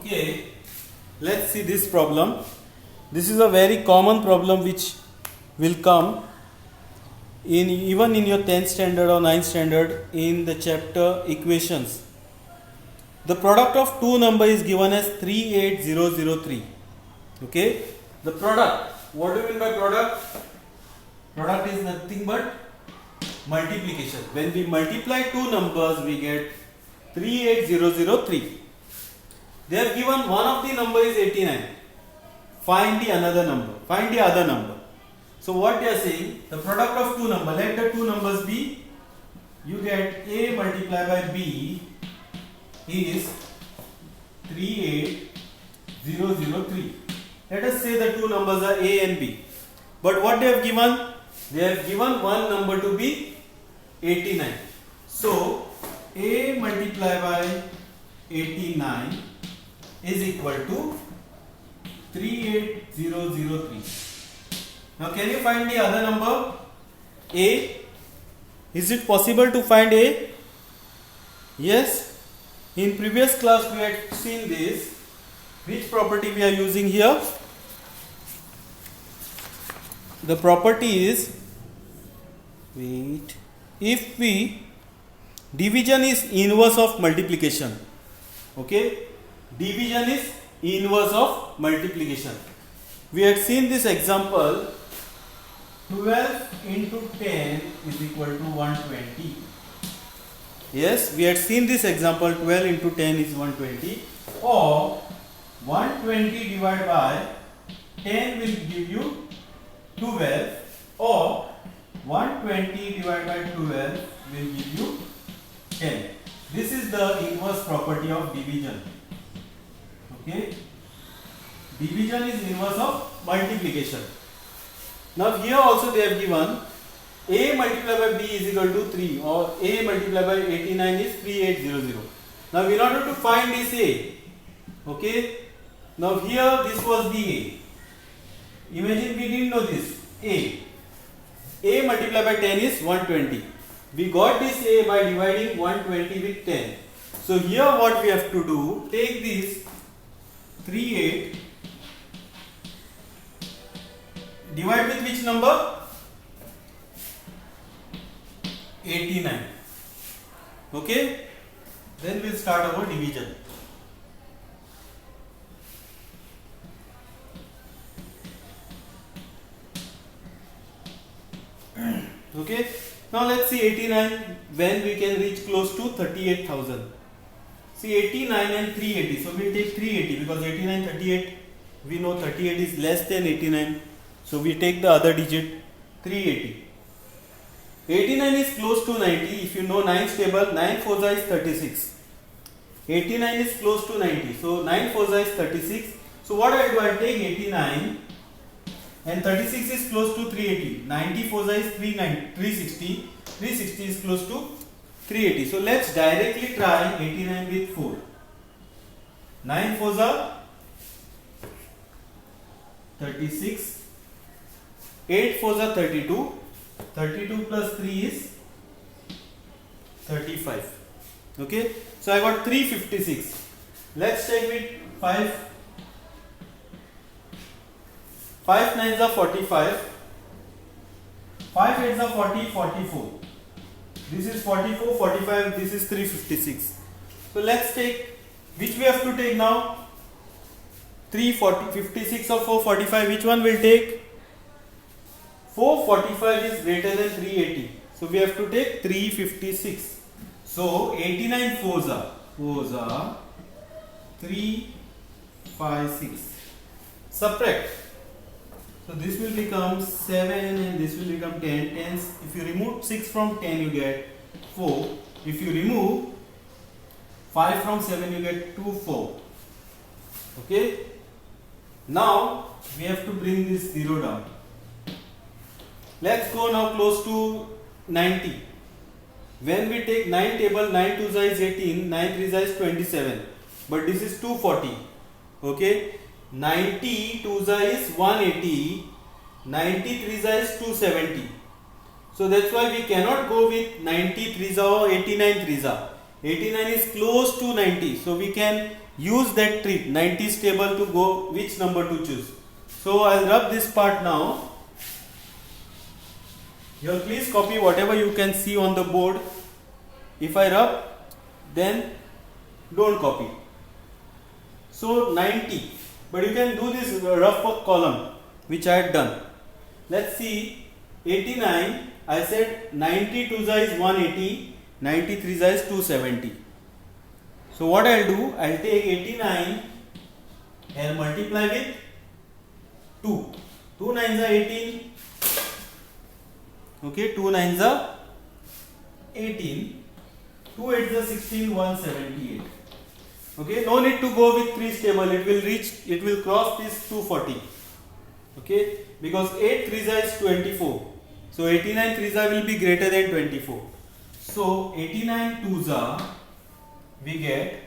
Okay, let's see this problem. This is a very common problem which will come in even in your 10th standard or 9th standard in the chapter equations. The product of two number is given as 38003. Okay, the product. What do you mean by product? Product is nothing but multiplication. When we multiply two numbers, we get 38003. They have given one of the number is 89. Find the another number. Find the other number. So what they are saying, the product of two numbers, let the two numbers be, you get A multiplied by B is 38003. Let us say the two numbers are A and B. But what they have given? They have given one number to be 89. So A multiplied by 89 is equal to 38003. Now can you find the other number? A. Is it possible to find A? Yes. In previous class we had seen this. Which property we are using here? The property is, if we, division is inverse of multiplication. Okay, division is inverse of multiplication. We had seen this example, 12 into 10 is equal to 120. Yes, we had seen this example, 12 into 10 is 120, or 120 divided by 10 will give you 12, or 120 divided by 12 will give you 10. This is the inverse property of division. Okay, division is inverse of multiplication. Now here also they have given A multiplied by B is equal to 3, or A multiplied by 89 is 3800. Now in order to find this A, okay, now here this was the A. Imagine we didn't know this A multiplied by 10 is 120. We got this A by dividing 120 with 10. So here what we have to do, take this 38, divide with which number? 89. Okay, then we'll start our division. Okay, now let's see 89 when we can reach close to 38,000. See 89 and 380, so we'll take 380 because 89, 38, we know 38 is less than 89, so we take the other digit 380. 89 is close to 90, if you know 9's table, 9 fours is 36. 89 is close to 90, so 9 fours is 36. So what I do, I take 89 and 36 is close to 380. 90 fours is 360. 360 is close to 380. So let's directly try 89 with 4. 9 fours are 36. 8 fours are 32. 32 plus 3 is 35. Okay, so I got 356. Let's check with 5. 5 nines are 45. 5 eights are 40, 44. This is 44, 45, this is 356. So let's take, which we have to take now? 356 or 445, which one will take? 445 is greater than 380. So we have to take 356. So 89 fours are 356. Subtract. So this will become 7 and this will become 10. Tens, if you remove 6 from 10 you get 4. If you remove 5 from 7 you get 2, 4. Okay. Now we have to bring this 0 down. Let's go now close to 90. When we take 9 table, 9 2 is 18, 9 3 is 27. But this is 240. Okay. 90 2 is 180, 93 is 270. So that's why we cannot go with 93 or 89 3. 89 is close to 90, so we can use that trick 90s table to go which number to choose. So I'll rub this part now. Here please copy whatever you can see on the board. If I rub, then don't copy. So 90, but you can do this rough column which I had done. Let's see, 89, I said 90 2 is 180, 93 is 270. So what I'll do, I'll take 89 and multiply with 2. 2 9s are 18. Okay, 2 9s are 18. 2 8s are 16, 178. Okay, no need to go with 3's table. It will cross this 240. Okay, because 8 3s is 24. So 89 3s will be greater than 24. So 89 2s we get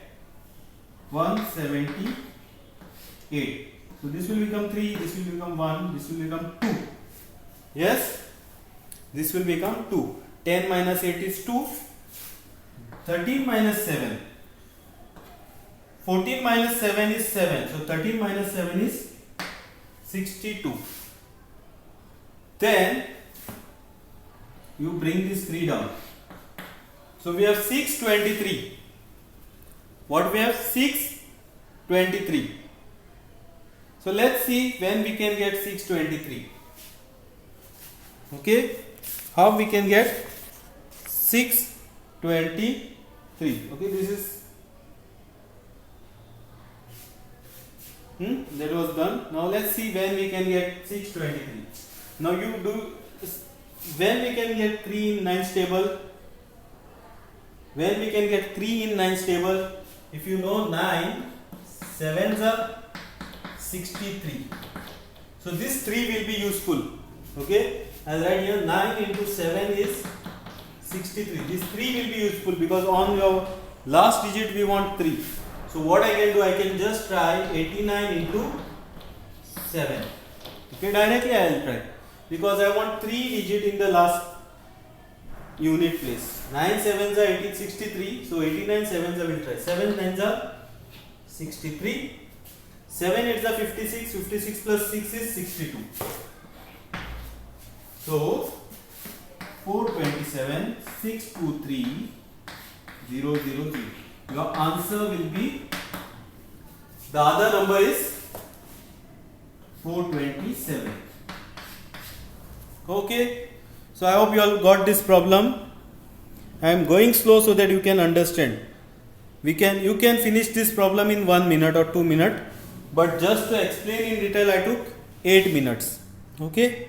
178. So this will become 3, this will become 1, this will become 2. Yes, this will become 2. 10 minus 8 is 2. 13 minus 7. 14 minus 7 is 7. So 13 minus 7 is 62. Then you bring this 3 down. So we have 623. What we have? 623. So let's see when we can get 623. Okay, how we can get 623? Okay, this is that was done. Now let's see when we can get 623. Now you do when we can get 3 in 9's table. When we can get 3 in 9's table. If you know 9, 7s are 63. So this 3 will be useful. Okay, I'll write here 9 into 7 is 63. This 3 will be useful because on your last digit we want 3. So what I can do, I can just try 89 into 7. Okay, directly I will try because I want 3 digit in the last unit place. 9 7s are 1863. So 89 7s I will try. 7 9s are 63. 7 8s are 56. 56 plus 6 is 62. So 427 623 000. Your answer will be, the other number is 427. Okay, so I hope you all got this problem. I am going slow so that you can understand. You can finish this problem in 1 minute or 2 minutes, but just to explain in detail I took 8 minutes. Okay.